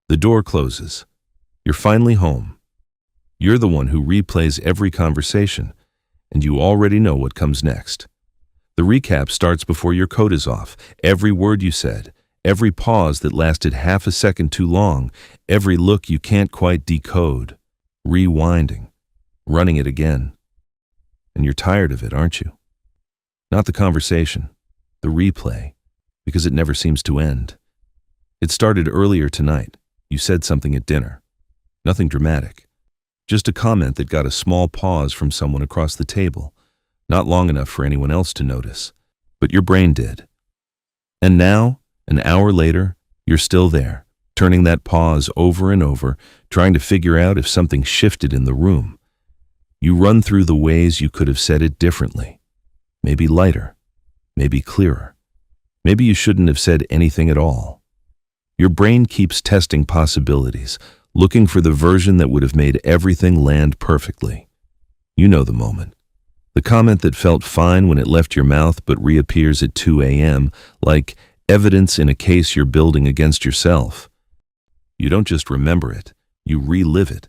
The door closes. You're finally home. You're the one who replays every conversation, and you already know what comes next. The recap starts before your coat is off. Every word you said, every pause that lasted half a second too long, every look you can't quite decode. Rewinding, running it again. And you're tired of it, aren't you? Not the conversation, the replay, because it never seems to end. It started earlier tonight. You said something at dinner. Nothing dramatic. Just a comment that got a small pause from someone across the table. Not long enough for anyone else to notice, but your brain did. And now, an hour later, you're still there, turning that pause over and over, trying to figure out if something shifted in the room. You run through the ways you could have said it differently. Maybe lighter, maybe clearer. Maybe you shouldn't have said anything at all. Your brain keeps testing possibilities, looking for the version that would have made everything land perfectly. You know the moment. The comment that felt fine when it left your mouth but reappears at 2 a.m., like evidence in a case you're building against yourself. You don't just remember it, you relive it.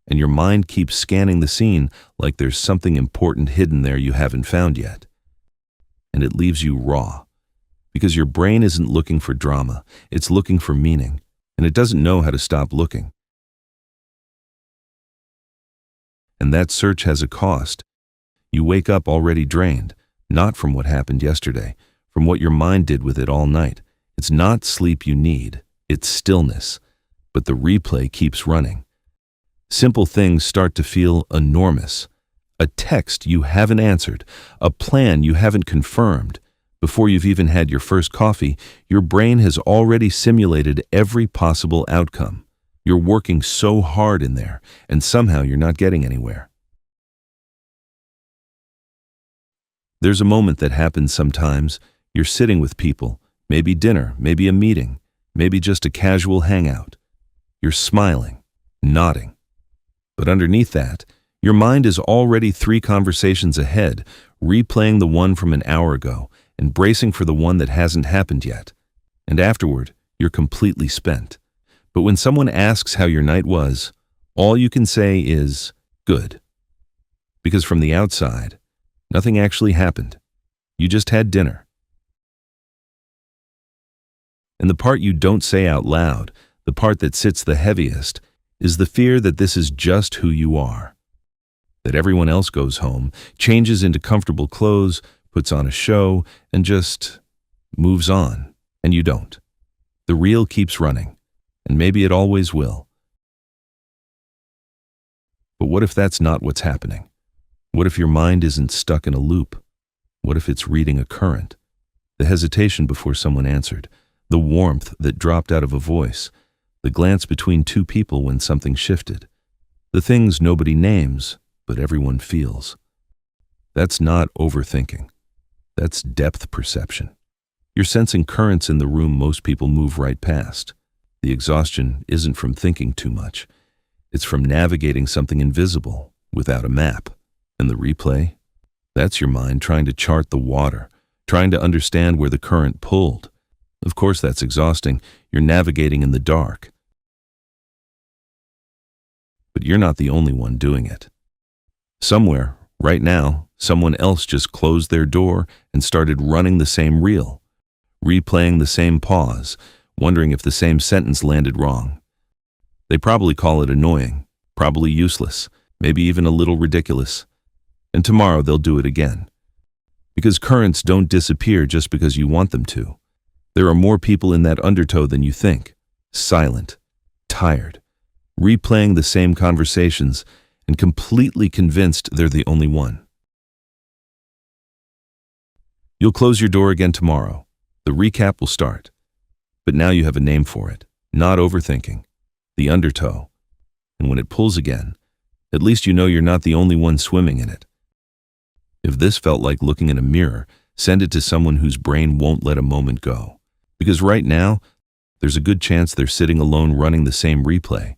And your mind keeps scanning the scene like there's something important hidden there you haven't found yet. And it leaves you raw, because your brain isn't looking for drama, it's looking for meaning, and it doesn't know how to stop looking. And that search has a cost. You wake up already drained, not from what happened yesterday, from what your mind did with it all night. It's not sleep you need, it's stillness, but the replay keeps running. Simple things start to feel enormous. A text you haven't answered, a plan you haven't confirmed. Before you've even had your first coffee, your brain has already simulated every possible outcome. You're working so hard in there, and somehow you're not getting anywhere. There's a moment that happens sometimes. You're sitting with people, maybe dinner, maybe a meeting, maybe just a casual hangout. You're smiling, nodding. But underneath that, your mind is already 3 conversations ahead, replaying the one from an hour ago and bracing for the one that hasn't happened yet. And afterward, you're completely spent. But when someone asks how your night was, all you can say is, good. Because from the outside, nothing actually happened. You just had dinner. And the part you don't say out loud, the part that sits the heaviest, is the fear that this is just who you are. That everyone else goes home, changes into comfortable clothes, puts on a show, and just moves on, and you don't. The reel keeps running, and maybe it always will. But what if that's not what's happening? What if your mind isn't stuck in a loop? What if it's reading a current? The hesitation before someone answered, the warmth that dropped out of a voice, the glance between 2 people when something shifted, the things nobody names, but everyone feels. That's not overthinking. That's depth perception. You're sensing currents in the room most people move right past. The exhaustion isn't from thinking too much. It's from navigating something invisible without a map. And the replay? That's your mind trying to chart the water, trying to understand where the current pulled. Of course that's exhausting. You're navigating in the dark. But you're not the only one doing it. Somewhere, right now, someone else just closed their door and started running the same reel, replaying the same pause, wondering if the same sentence landed wrong. They probably call it annoying, probably useless, maybe even a little ridiculous. And tomorrow they'll do it again. Because currents don't disappear just because you want them to. There are more people in that undertow than you think, silent, tired, replaying the same conversations and completely convinced they're the only one. You'll close your door again tomorrow. The recap will start. But now you have a name for it, not overthinking, the undertow. And when it pulls again, at least you know you're not the only one swimming in it. If this felt like looking in a mirror, send it to someone whose brain won't let a moment go. Because right now, there's a good chance they're sitting alone running the same replay,